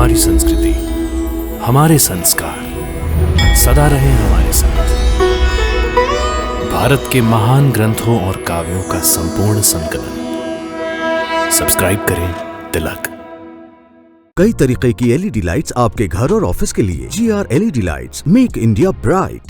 हमारी संस्कृति, हमारे संस्कार सदा रहे हमारे साथ। भारत के महान ग्रंथों और काव्यों का संपूर्ण संकलन। सब्सक्राइब करें तिलक। कई तरीके की एलईडी लाइट्स आपके घर और ऑफिस के लिए। GR LED lights, make India bright.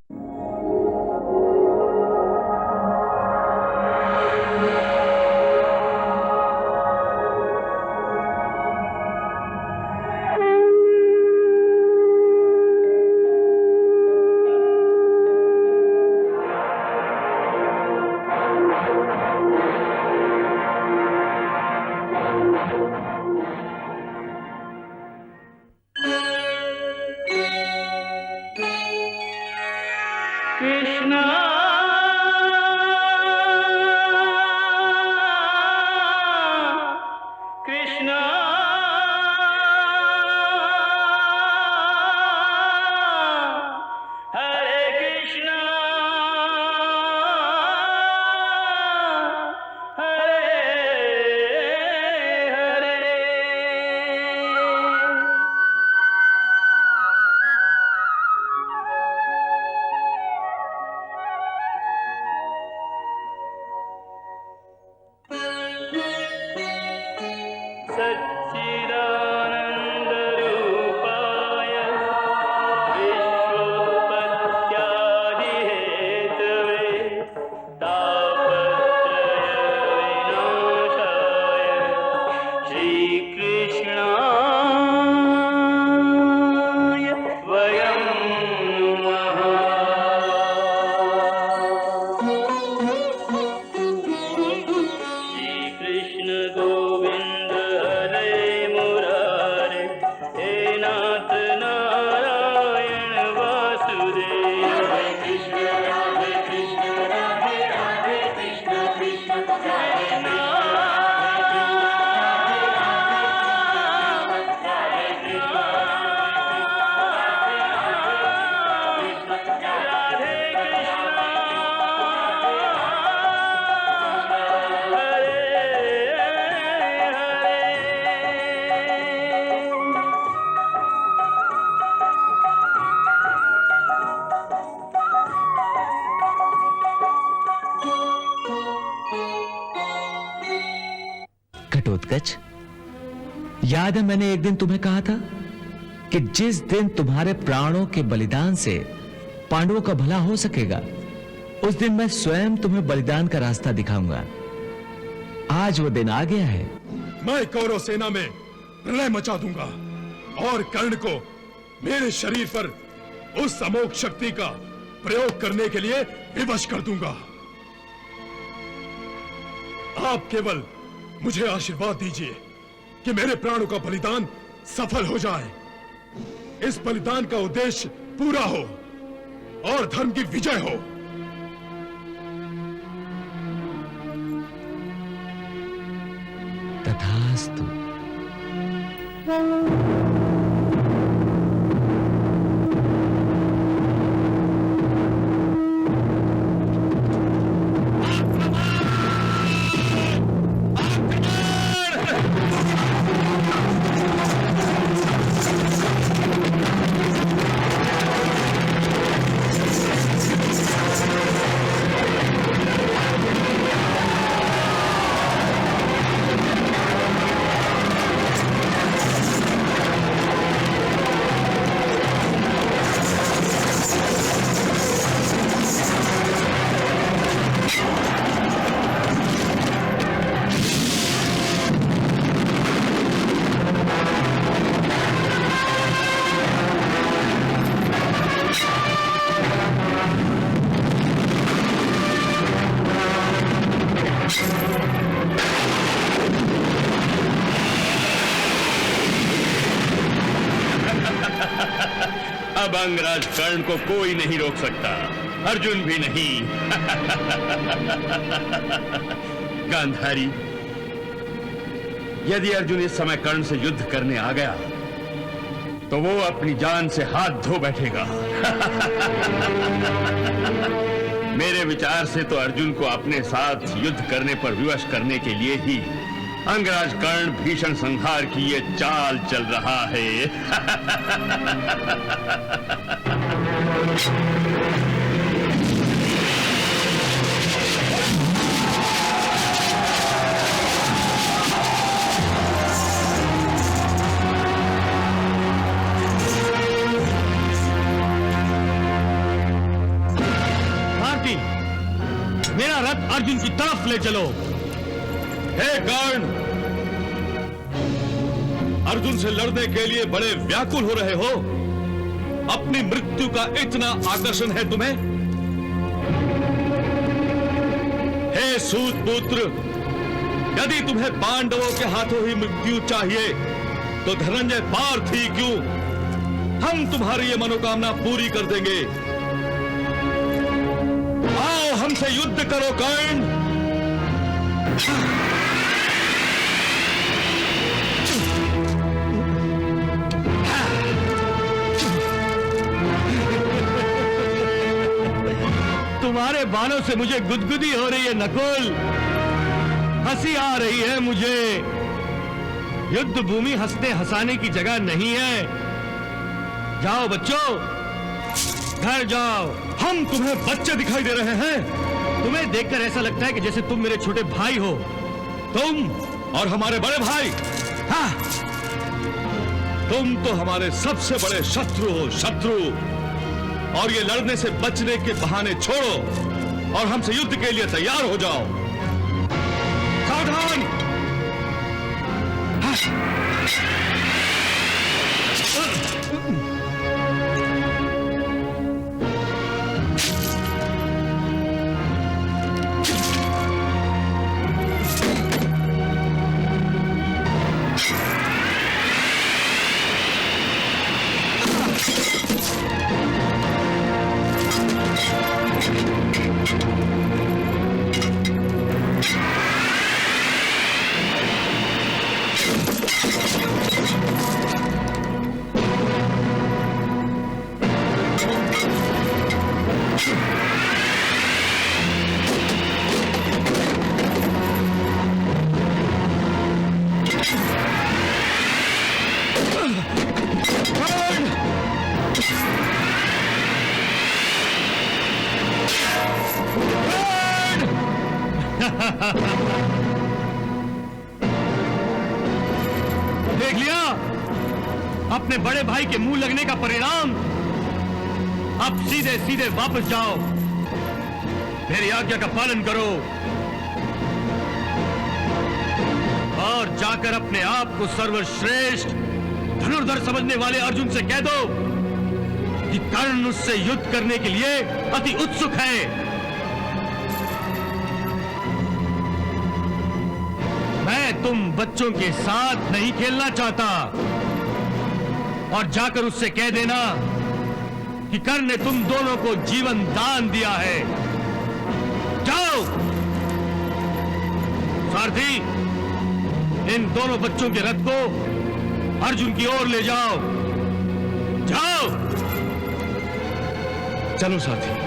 Krishna Krishna Hare Krishna Hare Hare. सच्चिदानन्दरूपाय विश्वोत्पत्त्यादिहेतवे तापत्रयविनाशाय श्रीकृष्णाय वयं नमः। श्रीकृष्ण गोविंद हरे मुरारे, हे नाथ नारायण वासुदेव। हरे कृष्ण राधे राधे कृष्ण कृष्ण हरे घटोत्कच, याद है मैंने एक दिन तुम्हें कहा था कि जिस दिन तुम्हारे प्राणों के बलिदान से पांडवों का भला हो सकेगा, उस दिन मैं स्वयं तुम्हें बलिदान का रास्ता दिखाऊंगा। आज वो दिन आ गया है। मैं कौरव सेना में प्रलय मचा दूंगा और कर्ण को मेरे शरीर पर उस अमोघ शक्ति का प्रयोग करने के लिए विवश कर दूंगा। आप केवल मुझे आशीर्वाद दीजिए कि मेरे प्राणों का बलिदान सफल हो जाए, इस बलिदान का उद्देश्य पूरा हो और धर्म की विजय हो। तथास्तु। अब अंगराज कर्ण को कोई नहीं रोक सकता, अर्जुन भी नहीं। गांधारी, यदि अर्जुन इस समय कर्ण से युद्ध करने आ गया तो वो अपनी जान से हाथ धो बैठेगा। मेरे विचार से तो अर्जुन को अपने साथ युद्ध करने पर विवश करने के लिए ही अंगराज कर्ण भीषण संहार की ये चाल चल रहा है। भारती, मेरा रथ अर्जुन की तरफ ले चलो। हे कर्ण, अर्जुन से लड़ने के लिए बड़े व्याकुल हो रहे हो? अपनी मृत्यु का इतना आकर्षण है तुम्हें? हे सूतपुत्र, यदि तुम्हें पांडवों के हाथों ही मृत्यु चाहिए तो धनंजय पार्थी क्यों, हम तुम्हारी ये मनोकामना पूरी कर देंगे। आओ हमसे युद्ध करो कर्ण। तुम्हारे बाणों से मुझे गुदगुदी हो रही है नकुल, हंसी आ रही है मुझे। युद्ध भूमि हंसने हंसाने की जगह नहीं है। जाओ बच्चों, घर जाओ। हम तुम्हें बच्चे दिखाई दे रहे हैं? तुम्हें देखकर ऐसा लगता है कि जैसे तुम मेरे छोटे भाई हो। तुम और हमारे बड़े भाई? हाँ, तुम तो हमारे सबसे बड़े शत्रु हो, शत्रु। और ये लड़ने से बचने के बहाने छोड़ो और हमसे युद्ध के लिए तैयार हो जाओ। सावधान! देख लिया अपने बड़े भाई के मुंह लगने का परिणाम। अब सीधे सीधे वापस जाओ, मेरी आज्ञा का पालन करो और जाकर अपने आप को सर्वश्रेष्ठ धनुर्धर समझने वाले अर्जुन से कह दो कि कर्ण उससे युद्ध करने के लिए अति उत्सुक है। मैं तुम बच्चों के साथ नहीं खेलना चाहता। और जाकर उससे कह देना कि कर्ण ने तुम दोनों को जीवन दान दिया है। जाओ सारथी, इन दोनों बच्चों के रथ को अर्जुन की ओर ले जाओ। जाओ। चलो साथी।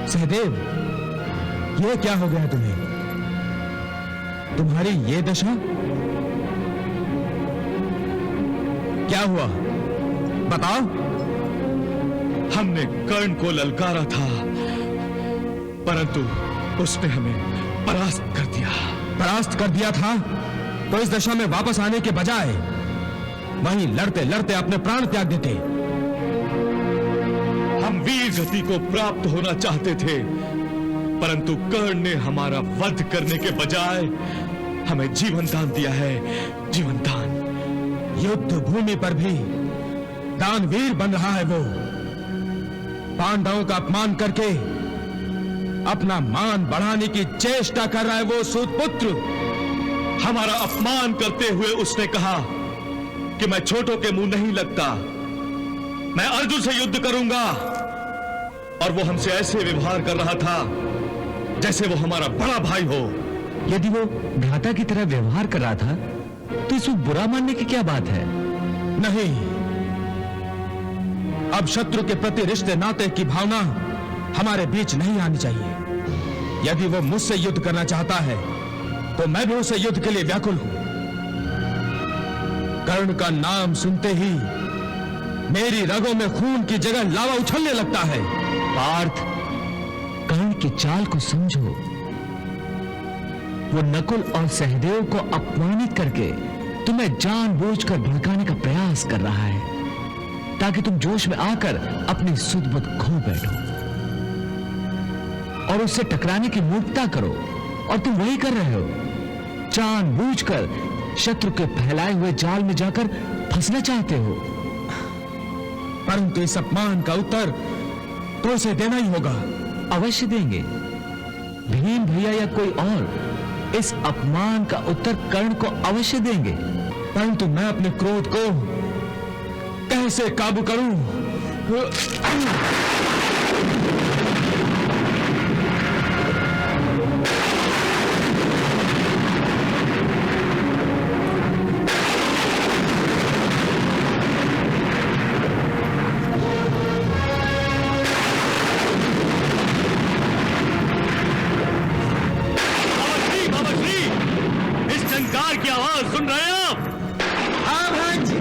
सहदेव, ये क्या हो गया तुम्हें? तुम्हारी ये दशा क्या हुआ? बताओ। हमने कर्ण को ललकारा था, परंतु उसने हमें परास्त कर दिया। परास्त कर दिया था तो इस दशा में वापस आने के बजाय वहीं लड़ते लड़ते अपने प्राण त्याग देते। हम वीर गति को प्राप्त होना चाहते थे, परंतु कर्ण ने हमारा वध करने के बजाय हमें जीवन दान दिया है। जीवन दान। युद्ध भूमि पर भी दानवीर बन रहा है वो। पांडवों का अपमान करके अपना मान बढ़ाने की चेष्टा कर रहा है वो सूतपुत्र। हमारा अपमान करते हुए उसने कहा कि मैं छोटों के मुंह नहीं लगता, मैं अर्जुन से युद्ध करूंगा। और वो हमसे ऐसे व्यवहार कर रहा था जैसे वो हमारा बड़ा भाई हो। यदि वो भ्राता की तरह व्यवहार कर रहा था तो इसमें बुरा मानने की क्या बात है? नहीं, अब शत्रु के प्रति रिश्ते नाते की भावना हमारे बीच नहीं आनी चाहिए। यदि वो मुझसे युद्ध करना चाहता है तो मैं भी उसे युद्ध के लिए व्याकुल हूं। कर्ण का नाम सुनते ही मेरी रगों में खून की जगह लावा उछलने लगता है। पार्थ, कर्ण की चाल को समझो। वो नकुल और सहदेव को अपमानित करके तुम्हें जानबूझकर भड़काने का प्रयास कर रहा है ताकि तुम जोश में आकर अपनी सुध-बुध खो बैठो और उससे टकराने की मूर्खता करो। और तुम वही कर रहे हो। जानबूझकर शत्रु के फैलाए हुए जाल में जाकर फंसना चाहते हो। परंतु इस अपमान का उत्तर तो उसे देना ही होगा। अवश्य देंगे। भीम भैया या कोई और इस अपमान का उत्तर कर्ण को अवश्य देंगे। परंतु मैं अपने क्रोध को कैसे काबू करूं? की आवाज सुन रहे हैं आप? हाँ भांज,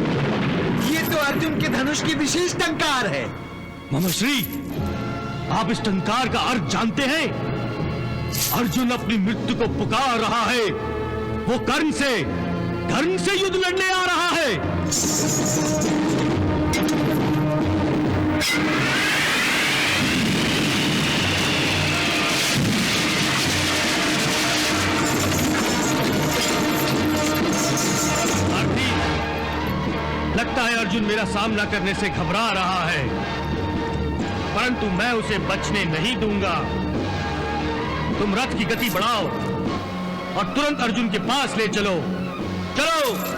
ये तो अर्जुन के धनुष की विशेष टंकार है। ममश्री, आप इस टंकार का अर्थ जानते हैं? अर्जुन अपनी मृत्यु को पुकार रहा है। वो कर्ण से युद्ध लड़ने आ रहा है। लगता है अर्जुन मेरा सामना करने से घबरा रहा है, परंतु मैं उसे बचने नहीं दूंगा। तुम रथ की गति बढ़ाओ और तुरंत अर्जुन के पास ले चलो। चलो।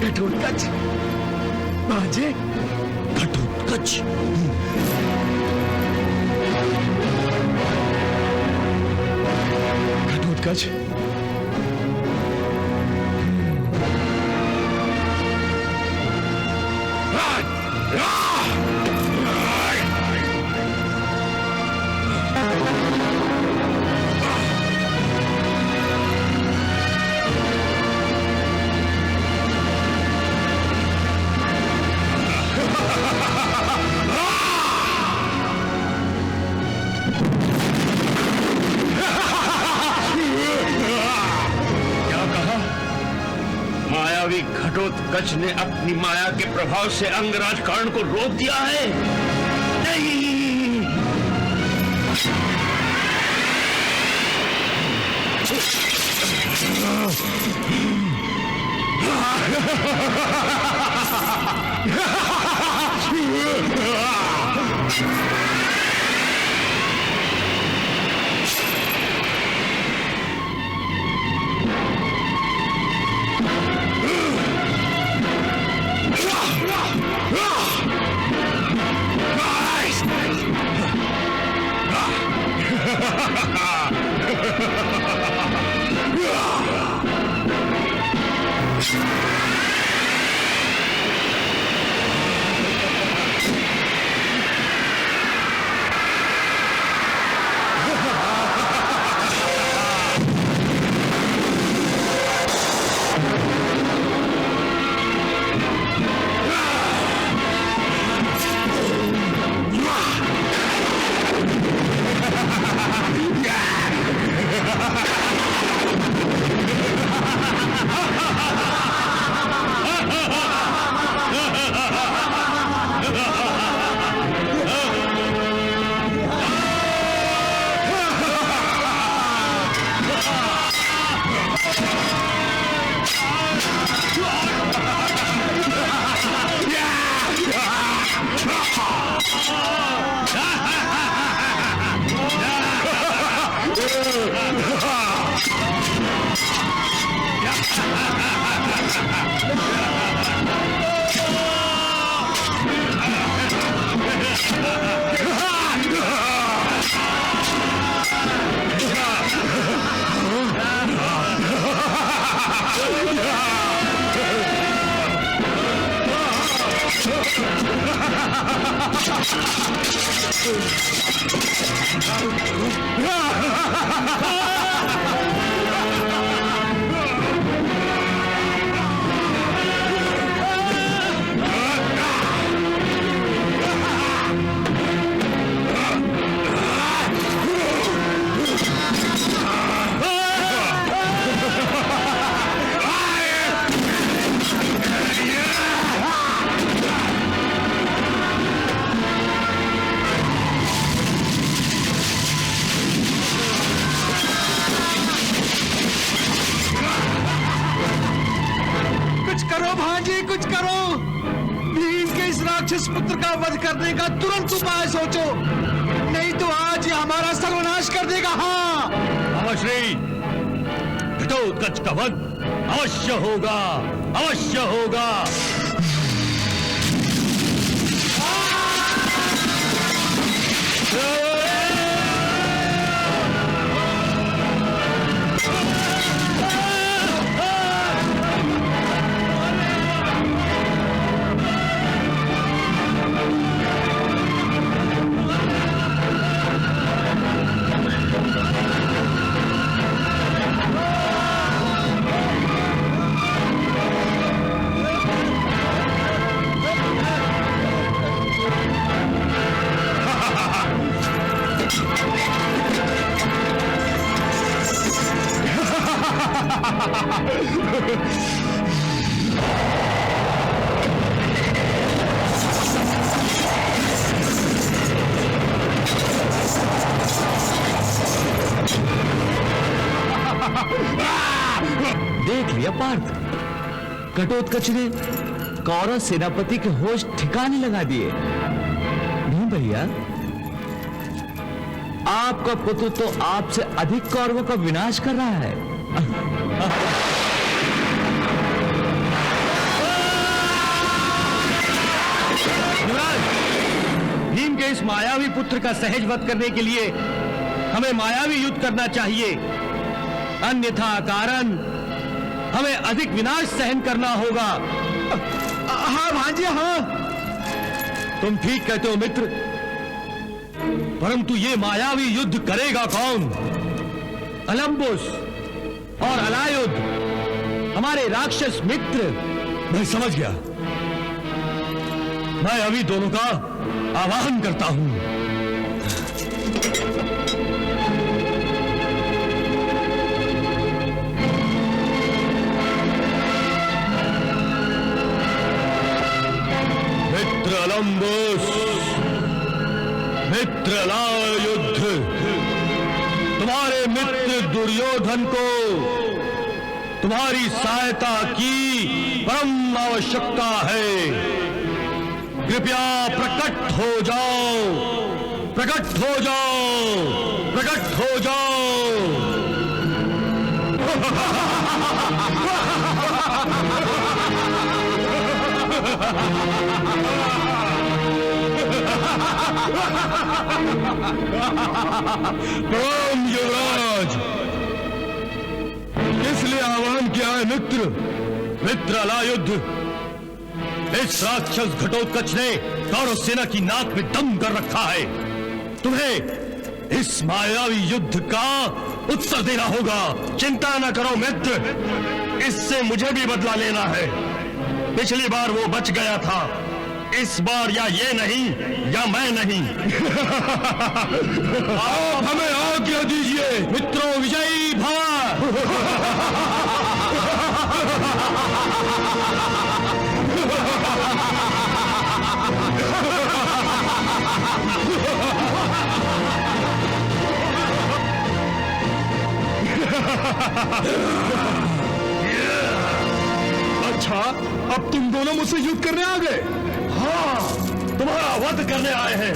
घटोत्कच, भांजे, घटोत्कच। घटोत्कच, मायावी घटोत्कच ने अपनी माया के प्रभाव से अंगराज कर्ण को रोक दिया है। नहीं। कुछ करो भांजी, कुछ करो। भीम के इस राक्षस पुत्र का वध करने का तुरंत उपाय सोचो, नहीं तो आज ये हमारा सर्वनाश कर देगा। हाँ अवश्य घटोत्कच का वध अवश्य होगा, अवश्य होगा। देख लिया पार्थ, घटोत्कच ने कौरव सेनापति के होश ठिकाने लगा दिए। भीम भैया, आपका पुत्र तो आपसे अधिक कौरवों का विनाश कर रहा है। युवराज, भीम के इस मायावी पुत्र का सहज वध करने के लिए हमें मायावी युद्ध करना चाहिए, अन्यथा कारण हमें अधिक विनाश सहन करना होगा। हाँ भांजी, हाँ। तुम ठीक कहते हो मित्र, परंतु ये मायावी युद्ध करेगा कौन? अलम्बुस और अलायुध, हमारे राक्षस मित्र। मैं समझ गया, मैं अभी दोनों का आवाहन करता हूं। मित्र अलम्बुस, मित्र अलायुध, तुम्हारे मित्र दुर्योधन को तुम्हारी सहायता की परम आवश्यकता है। कृपया प्रकट हो जाओ, प्रकट हो जाओ, प्रकट हो जाओ। प्रणाम युवराज, इसलिए आह्वान किया है मित्र? मित्र अलायुध, इस राक्षस घटोत्कच ने कौरव सेना की नाक में दम कर रखा है। तुम्हें इस मायावी युद्ध का उत्तर देना होगा। चिंता न करो मित्र, इससे मुझे भी बदला लेना है। पिछली बार वो बच गया था, इस बार या ये नहीं या मैं नहीं। आप हमें आज्ञा दीजिए। मित्रों, विजयी भव। अच्छा, अब तुम दोनों मुझसे युद्ध करने आ गए? हाँ, तुम्हारा वध करने आए हैं।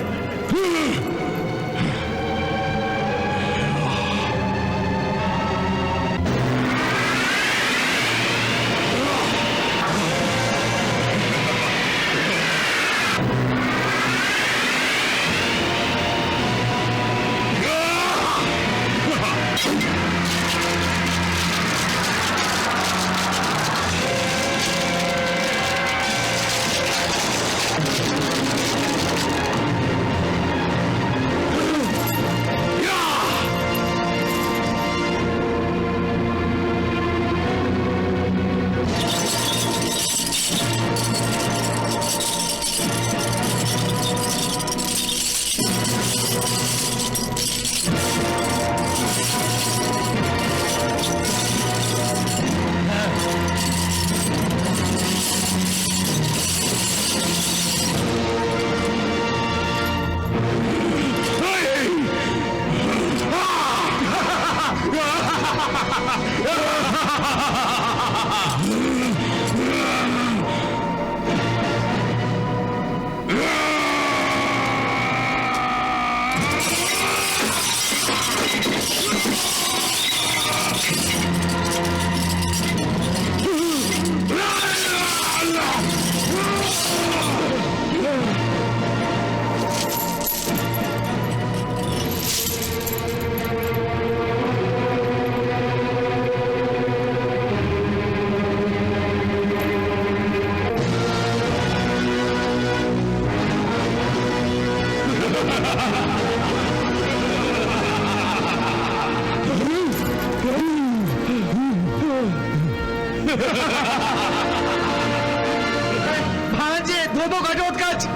भांजे धो दो घटोत्कच।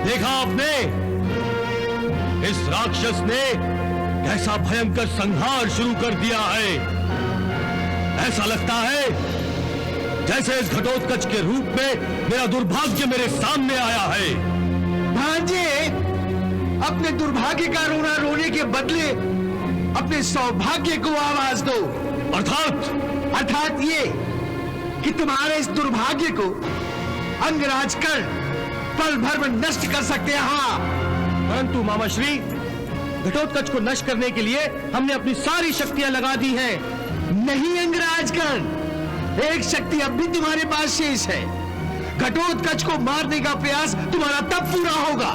देखा आपने, इस राक्षस ने कैसा भयंकर संहार शुरू कर दिया है। ऐसा लगता है जैसे इस घटोत्कच के रूप में मेरा दुर्भाग्य मेरे सामने आया है। भांजे, अपने दुर्भाग्य का रोना रोने के बदले अपने सौभाग्य को आवाज दो। अर्थात ये कि तुम्हारे इस दुर्भाग्य को अंगराज कर पल भर में नष्ट कर सकते हैं। हाँ, परंतु मामाश्री, घटोत्कच को नष्ट करने के लिए हमने अपनी सारी शक्तियां लगा दी हैं। नहीं अंगराज कर, एक शक्ति अब भी तुम्हारे पास शेष है। घटोत्कच को मारने का प्रयास तुम्हारा तब पूरा होगा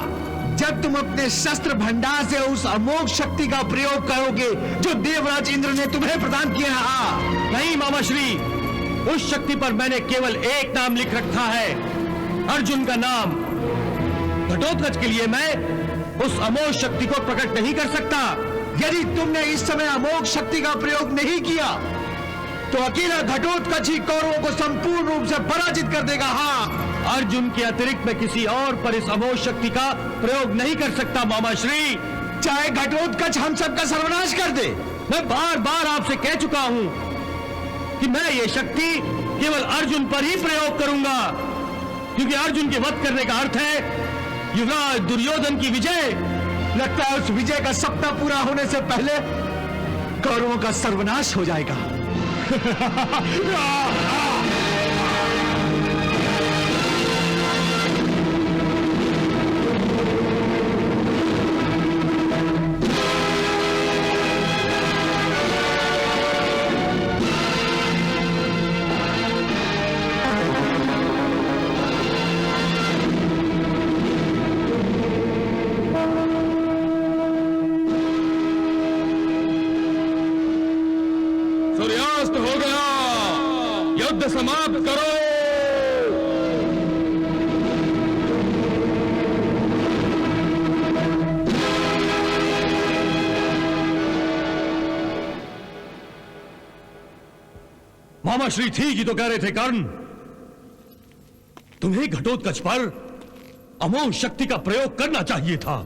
जब तुम अपने शस्त्र भंडार से उस अमोघ शक्ति का प्रयोग करोगे जो देवराज इंद्र ने तुम्हें प्रदान किया है। नहीं मामाश्री, उस शक्ति पर मैंने केवल एक नाम लिख रखा है, अर्जुन का नाम। घटोत्कच के लिए मैं उस अमोघ शक्ति को प्रकट नहीं कर सकता। यदि तुमने इस समय अमोघ शक्ति का प्रयोग नहीं किया तो अकेला घटोत्कच ही कौरवों को संपूर्ण रूप से पराजित कर देगा। हाँ, अर्जुन के अतिरिक्त मैं किसी और पर इस अमोघ शक्ति का प्रयोग नहीं कर सकता मामाश्री। चाहे घटोत्कच हम सबका सर्वनाश कर दे। मैं बार बार आपसे कह चुका हूं कि मैं ये शक्ति केवल अर्जुन पर ही प्रयोग करूंगा, क्योंकि अर्जुन के वध करने का अर्थ है युवराज दुर्योधन की विजय। लगता है उस विजय का सपना पूरा होने से पहले कौरवों का सर्वनाश हो जाएगा। सूर्यास्त हो गया, युद्ध समाप्त करो। मामाश्री ठीक ही तो कह रहे थे कर्ण, तुम्हें घटोत्कच पर अमोघ शक्ति का प्रयोग करना चाहिए था।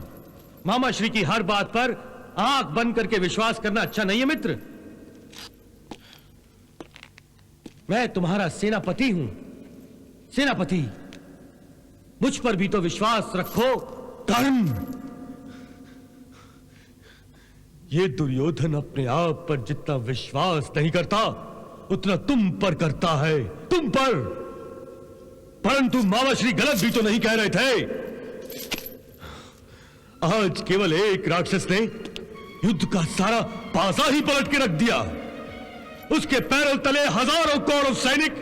मामाश्री की हर बात पर आंख बंद करके विश्वास करना अच्छा नहीं है मित्र। मैं तुम्हारा सेनापति हूं, सेनापति। मुझ पर भी तो विश्वास रखो। कर्ण, ये दुर्योधन अपने आप पर जितना विश्वास नहीं करता उतना तुम पर करता है, तुम पर। परंतु मामाश्री गलत भी तो नहीं कह रहे थे। आज केवल एक राक्षस ने युद्ध का सारा पासा ही पलट के रख दिया। उसके पैरों तले हजारों कौरव सैनिक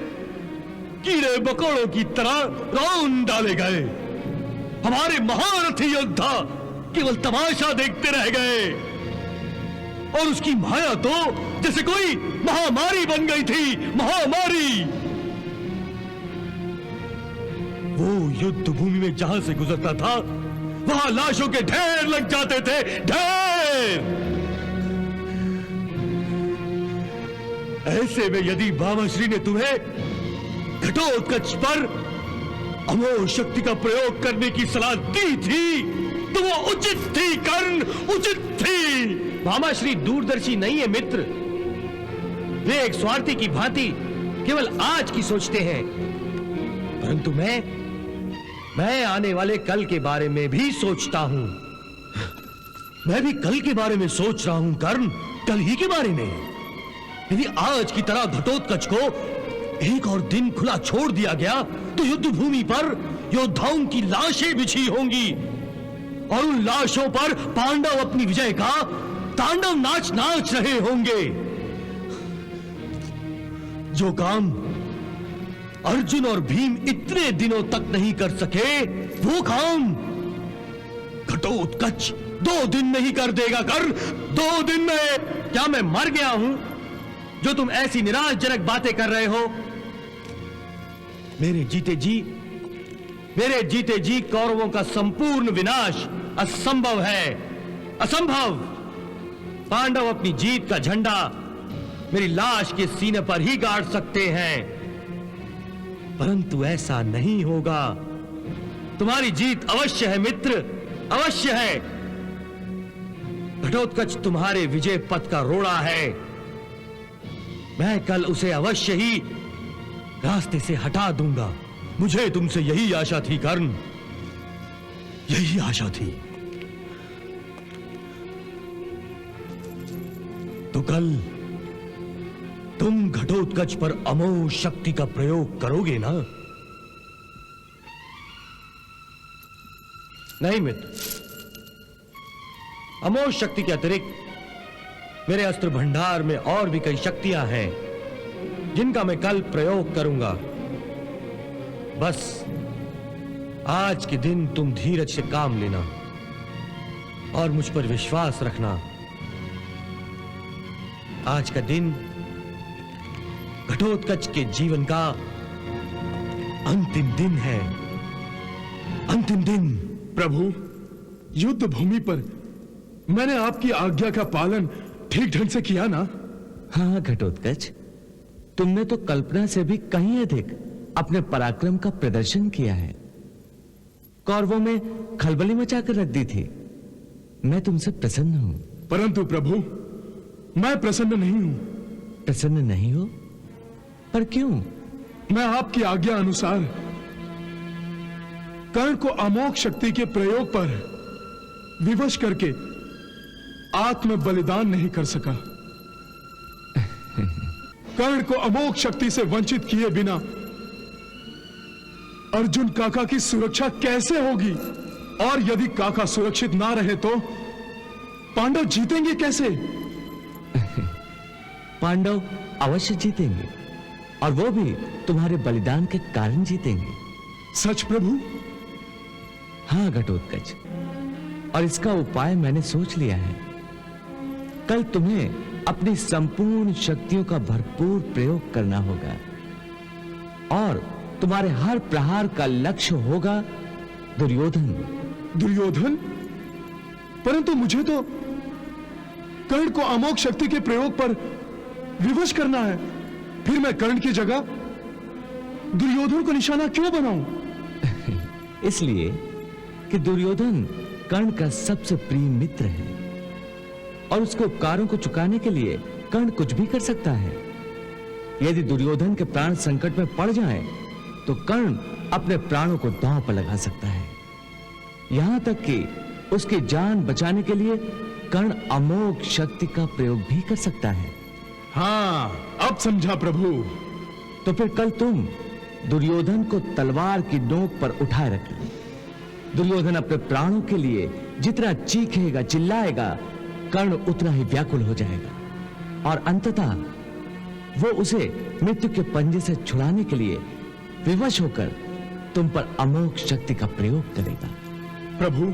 कीड़े मकोड़ों की तरह रौंद डाले गए। हमारे महारथी योद्धा केवल तमाशा देखते रह गए। और उसकी माया तो जैसे कोई महामारी बन गई थी, महामारी। वो युद्ध भूमि में जहां से गुजरता था वहां लाशों के ढेर लग जाते थे, ढेर। ऐसे में यदि मामाश्री ने तुम्हें घटोत्कच पर अमोघ शक्ति का प्रयोग करने की सलाह दी थी तो वो उचित थी कर्ण, उचित थी। मामाश्री दूरदर्शी नहीं है मित्र। वे एक स्वार्थी की भांति केवल आज की सोचते हैं। परंतु मैं आने वाले कल के बारे में भी सोचता हूं। मैं भी कल के बारे में सोच रहा हूं कर्ण, कल ही के बारे में। यदि आज की तरह घटोत्कच को एक और दिन खुला छोड़ दिया गया तो युद्ध भूमि पर योद्धाओं की लाशें बिछी होंगी और उन लाशों पर पांडव अपनी विजय का तांडव नाच नाच रहे होंगे। जो काम अर्जुन और भीम इतने दिनों तक नहीं कर सके वो काम घटोत्कच 2 दिन में ही कर देगा कर्ण, 2 दिन में। क्या मैं मर गया हूं जो तुम ऐसी निराशजनक बातें कर रहे हो? मेरे जीते जी कौरवों का संपूर्ण विनाश असंभव है, असंभव। पांडव अपनी जीत का झंडा मेरी लाश के सीने पर ही गाड़ सकते हैं, परंतु ऐसा नहीं होगा। तुम्हारी जीत अवश्य है मित्र, अवश्य है। घटोत्कच तुम्हारे विजय पथ का रोड़ा है। मैं कल उसे अवश्य ही रास्ते से हटा दूंगा। मुझे तुमसे यही आशा थी कर्ण, यही आशा थी। तो कल तुम घटोत्कच पर अमोघ शक्ति का प्रयोग करोगे ना? नहीं मित्र, अमोघ शक्ति के अतिरिक्त मेरे अस्त्र भंडार में और भी कई शक्तियां हैं जिनका मैं कल प्रयोग करूंगा। बस आज के दिन तुम धीरज से काम लेना और मुझ पर विश्वास रखना। आज का दिन घटोत्कच के जीवन का अंतिम दिन है, अंतिम दिन। प्रभु, युद्ध भूमि पर मैंने आपकी आज्ञा का पालन ठीक ढंग से किया ना? हाँ घटोत्कच, तुमने तो कल्पना से भी कहीं अधिक अपने पराक्रम का प्रदर्शन किया है। कौरवों में खलबली मचाकर रख दी थी। मैं तुमसे प्रसन्न हूं। परंतु प्रभु, मैं प्रसन्न नहीं हूं। प्रसन्न नहीं हो? पर क्यों? मैं आपकी आज्ञा अनुसार कर्ण को अमोघ शक्ति के प्रयोग पर विवश करके आत्म बलिदान नहीं कर सका। कर्ण को अमोघ शक्ति से वंचित किए बिना अर्जुन काका की सुरक्षा कैसे होगी? और यदि काका सुरक्षित ना रहे तो पांडव जीतेंगे कैसे? पांडव अवश्य जीतेंगे, और वो भी तुम्हारे बलिदान के कारण जीतेंगे। सच प्रभु? हाँ घटोत्कच, और इसका उपाय मैंने सोच लिया है। कल तुम्हें अपनी संपूर्ण शक्तियों का भरपूर प्रयोग करना होगा और तुम्हारे हर प्रहार का लक्ष्य होगा दुर्योधन। दुर्योधन? परंतु मुझे तो कर्ण को अमोघ शक्ति के प्रयोग पर विवश करना है। फिर मैं कर्ण की जगह दुर्योधन को निशाना क्यों बनाऊं? इसलिए कि दुर्योधन कर्ण का सबसे प्रिय मित्र है। और उसके उपकारों को चुकाने के लिए कर्ण कुछ भी कर सकता है। यदि दुर्योधन के प्राण संकट में पड़ जाएं, तो कर्ण अपने प्राणों को दांव पर लगा सकता है। यहां तक कि उसकी जान बचाने के लिए कर्ण अमोघ शक्ति का प्रयोग भी कर सकता है। हाँ, अब समझा प्रभु। तो फिर कल तुम दुर्योधन को तलवार की नोक पर उठाए रखना। दुर्योधन अपने प्राणों के लिए जितना चीखेगा, चिल्लाएगा, कर्ण उतना ही व्याकुल हो जाएगा और अंततः वो उसे मृत्यु के पंजे से छुड़ाने के लिए विवश होकर तुम पर अमोघ शक्ति का प्रयोग करेगा। प्रभु,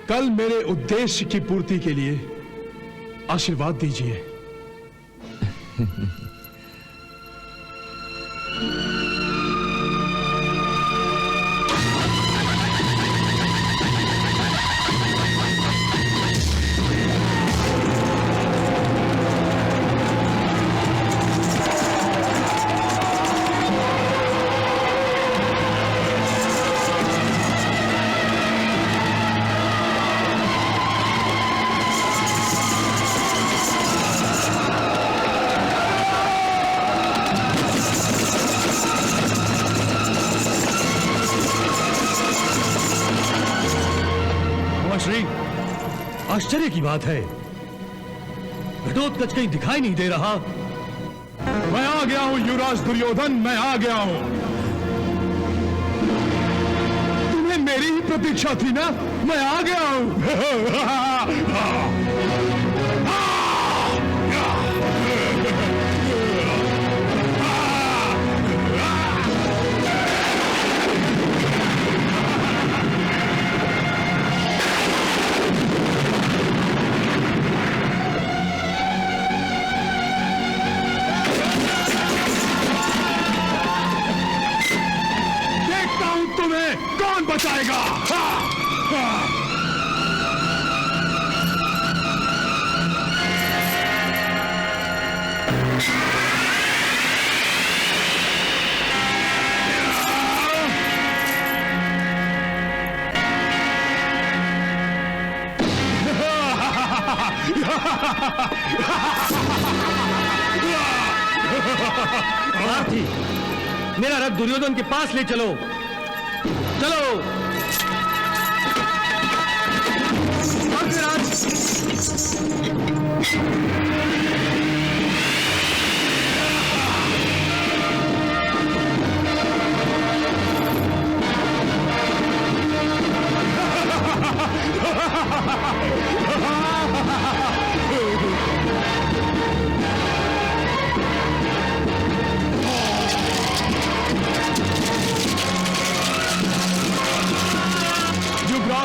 कल मेरे उद्देश्य की पूर्ति के लिए आशीर्वाद दीजिए। श्री, आश्चर्य की बात है, घटोत्कच कहीं दिखाई नहीं दे रहा। मैं आ गया हूं युवराज दुर्योधन, मैं आ गया हूं। तुम्हें मेरी ही प्रतीक्षा थी ना? मैं आ गया हूं। कौन बचाएगा? सारथी, मेरा रथ दुर्योधन के पास ले चलो। चलो।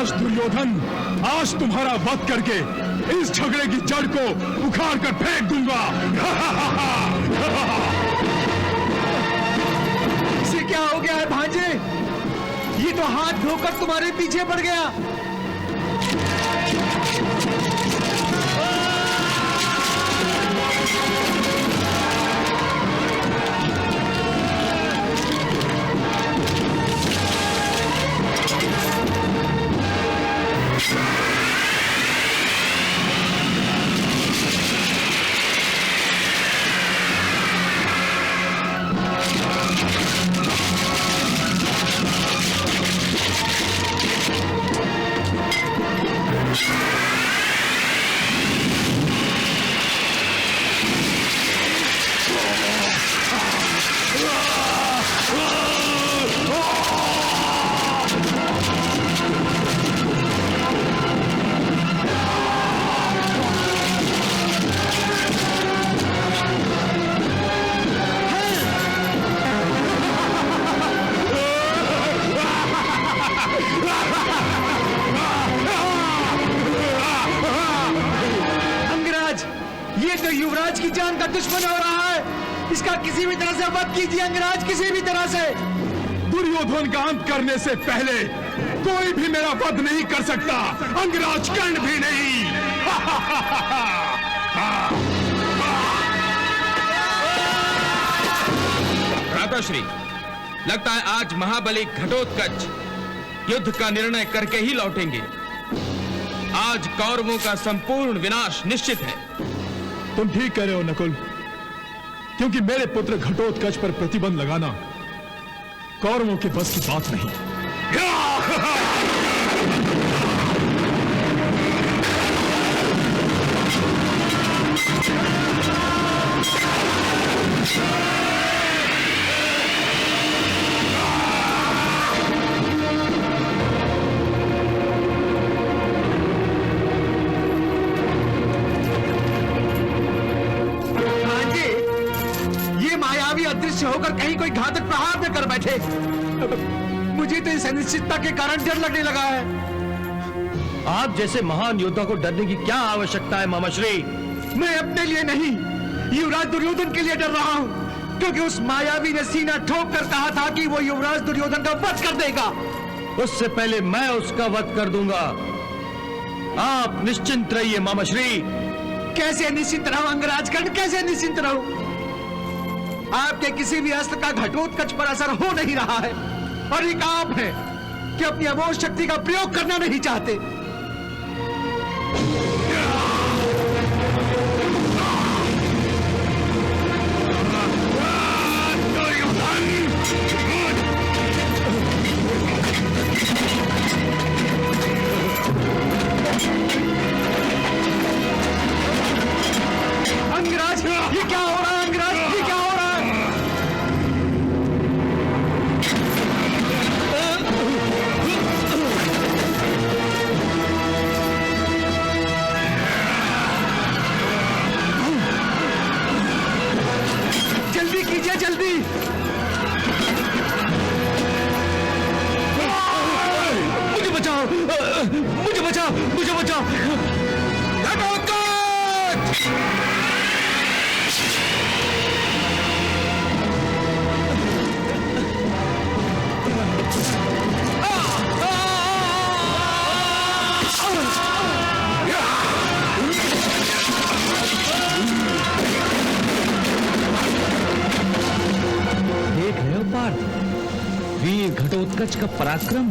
दुर्योधन, आज तुम्हारा वध करके इस झगड़े की जड़ को उखाड़ कर फेंक दूंगा। इसे क्या हो गया है भांजे? ये तो हाथ धोकर तुम्हारे पीछे पड़ गया। युवराज की जान का दुश्मन हो रहा है। इसका किसी भी तरह से वध कीजिए अंगराज, किसी भी तरह से। दुर्योधन का अंत करने से पहले कोई भी मेरा वध नहीं कर सकता, अंगराज कर्ण भी नहीं। भ्राताश्री, लगता है आज महाबली घटोत्कच युद्ध का निर्णय करके ही लौटेंगे। आज कौरवों का संपूर्ण विनाश निश्चित है। तुम ठीक कह रहे हो नकुल, क्योंकि मेरे पुत्र घटोत्कच पर प्रतिबंध लगाना कौरवों के बस की बात नहीं। अदृश्य होकर कहीं कोई घातक प्रहार न कर बैठे। मुझे तो इस अनिश्चितता के कारण डर लगने लगा है। आप जैसे महान योद्धा को डरने की क्या आवश्यकता है मामाश्री? मैं अपने लिए नहीं, युवराज दुर्योधन के लिए डर रहा हूँ, क्योंकि उस मायावी ने सीना ठोक कर कहा था कि वो युवराज दुर्योधन का वध कर देगा। उससे पहले मैं उसका वध कर दूंगा। आप निश्चिंत रहिए मामाश्री। कैसे निश्चिंत रहूं अंगराज कर्ण, कैसे निश्चिंत रहूं? आपके किसी भी अस्त्र का घटोत्कच पर असर हो नहीं रहा है, और एक आप है कि अपनी अमोघ शक्ति का प्रयोग करना नहीं चाहते। अंगराज, ये क्या हो रहा है? अंगराज, ये क्या हो रहा है? जल्दी कीजिए, जल्दी। मुझे बचाओ, मुझे बचाओ, मुझे बचाओ। देख रहे हो पार्थ, वीर घटोत्कच का पराक्रम।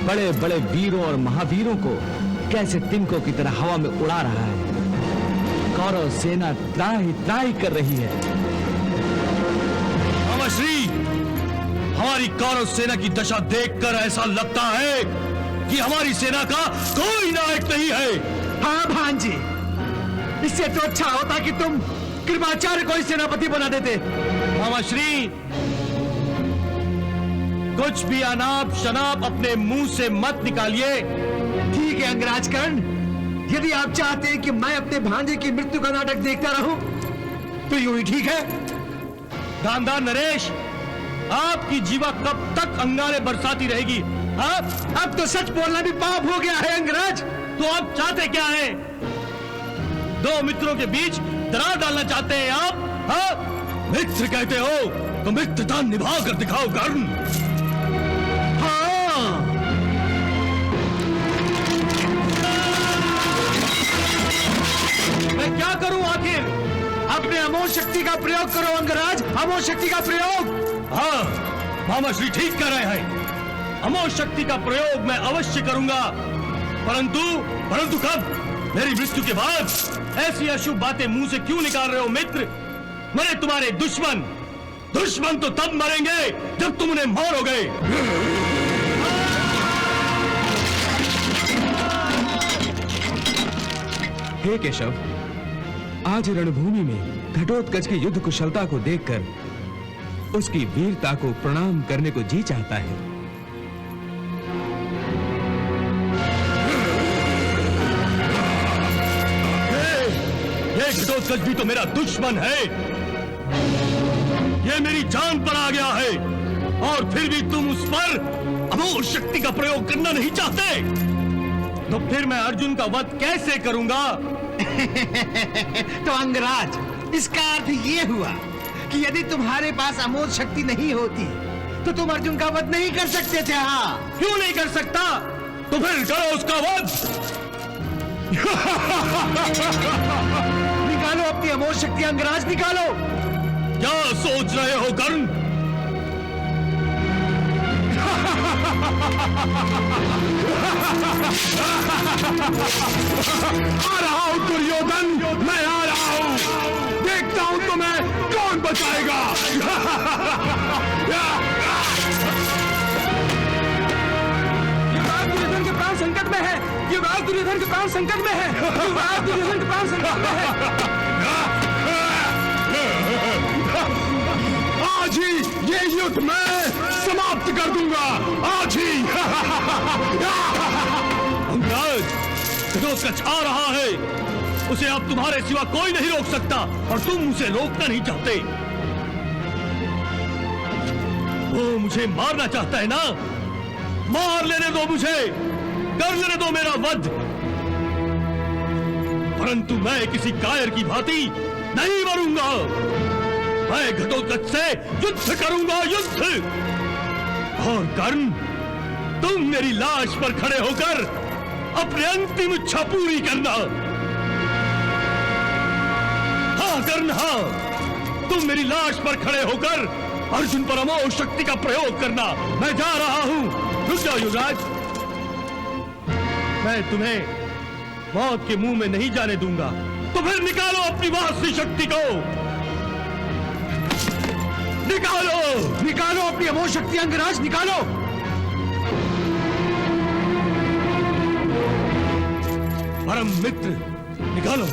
बड़े बड़े वीरों और महावीरों को कैसे तिनकों की तरह हवा में उड़ा रहा है। कौरव सेना त्राही त्राही कर रही है। मामाश्री, हमारी कौरव सेना की दशा देखकर ऐसा लगता है कि हमारी सेना का कोई नायक नहीं है। हाँ भांजी, इससे तो अच्छा होता कि तुम कृपाचार्य को ही सेनापति बना देते। मामाश्री, कुछ भी अनाप शनाप अपने मुंह से मत निकालिए। ठीक है अंगराज कर्ण, यदि आप चाहते हैं कि मैं अपने भांजे की मृत्यु का नाटक देखता रहूं, तो यूं ही ठीक है। दानदार नरेश, आपकी जीवा कब तक अंगारे बरसाती रहेगी? अब तो सच बोलना भी पाप हो गया है अंगराज। तो आप चाहते क्या हैं? दो मित्रों के बीच दरार डालना चाहते हैं आप? हाँ? मित्र कहते हो तो मित्रता निभा कर दिखाओ कर्ण। हाँ, मैं क्या करूं आखिर? अपने अमोघ शक्ति का प्रयोग करो अंगराज, अमोघ शक्ति का प्रयोग। हाँ, मामाश्री ठीक कह रहे हैं। अमोघ शक्ति का प्रयोग मैं अवश्य करूंगा, परंतु कब? मेरी मृत्यु के बाद? ऐसी अशुभ बातें मुंह से क्यों निकाल रहे हो मित्र? मरे तुम्हारे दुश्मन तो तब मरेंगे जब तुम उन्हें मारोगे। हे केशव, आज रणभूमि में घटोत्कच की युद्ध कुशलता को देखकर उसकी वीरता को प्रणाम करने को जी चाहता है। ये घटोत्कच भी तो मेरा दुश्मन है। ये मेरी जान पर आ गया है, और फिर भी तुम उस पर अमोघ शक्ति का प्रयोग करना नहीं चाहते। तो फिर मैं अर्जुन का वध कैसे करूंगा? तो अंगराज, इसका अर्थ ये हुआ कि यदि तुम्हारे पास अमोघ शक्ति नहीं होती तो तुम अर्जुन का वध नहीं कर सकते थे। हाँ, क्यों नहीं कर सकता? तो फिर करो उसका वध। निकालो अपनी अमोघ शक्ति अंगराज, निकालो। क्या सोच रहे हो कर्ण? आ रहा हूं दुर्योधन, मैं आ रहा हूं। देखता हूं तुम्हें कौन बचाएगा। युवराज दुर्योधन के प्राण संकट में है। युवराज दुर्योधन के प्राण संकट में है। युवराज दुर्योधन के प्राण संकट में है। आज ही ये युद्ध मैं समाप्त कर दूंगा, आज ही। अंगराज, घटोत्कच आ रहा है। उसे अब तुम्हारे सिवा कोई नहीं रोक सकता और तुम उसे रोकना नहीं चाहते। वो मुझे मारना चाहता है ना? मार लेने दो मुझे, कर लेने दो मेरा वध। परंतु मैं किसी कायर की भांति नहीं मरूंगा। मैं घटोत्कच से युद्ध करूंगा, युद्ध। और कर्ण, तुम मेरी लाश पर खड़े होकर अपने अंतिम इच्छा पूरी करना। हाँ कर्ण, हाँ, तुम मेरी लाश पर खड़े होकर अर्जुन पर अमोघ शक्ति का प्रयोग करना। मैं जा रहा हूं। रुक जाओ युवराज, मैं तुम्हें मौत के मुंह में नहीं जाने दूंगा। तो फिर निकालो अपनी वासी शक्ति को, निकालो, निकालो अपनी अमोघ शक्ति अंगराज, निकालो। परम मित्र, निकालो।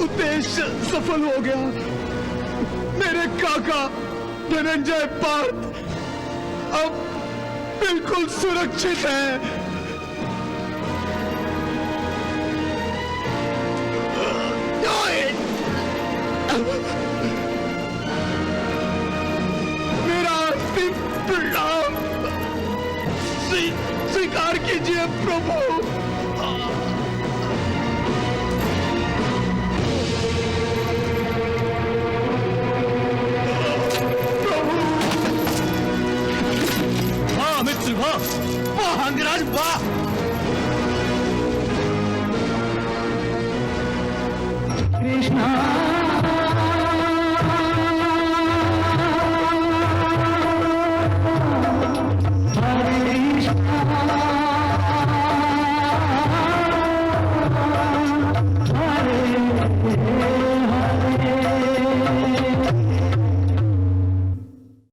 उद्देश्य सफल हो गया। मेरे काका धनंजय पार्थ अब बिल्कुल सुरक्षित है। मेरा अंतिम प्रणाम स्वीकार कीजिए प्रभु। मित्र वाह, वाह अंगराज वाह। कृष्णा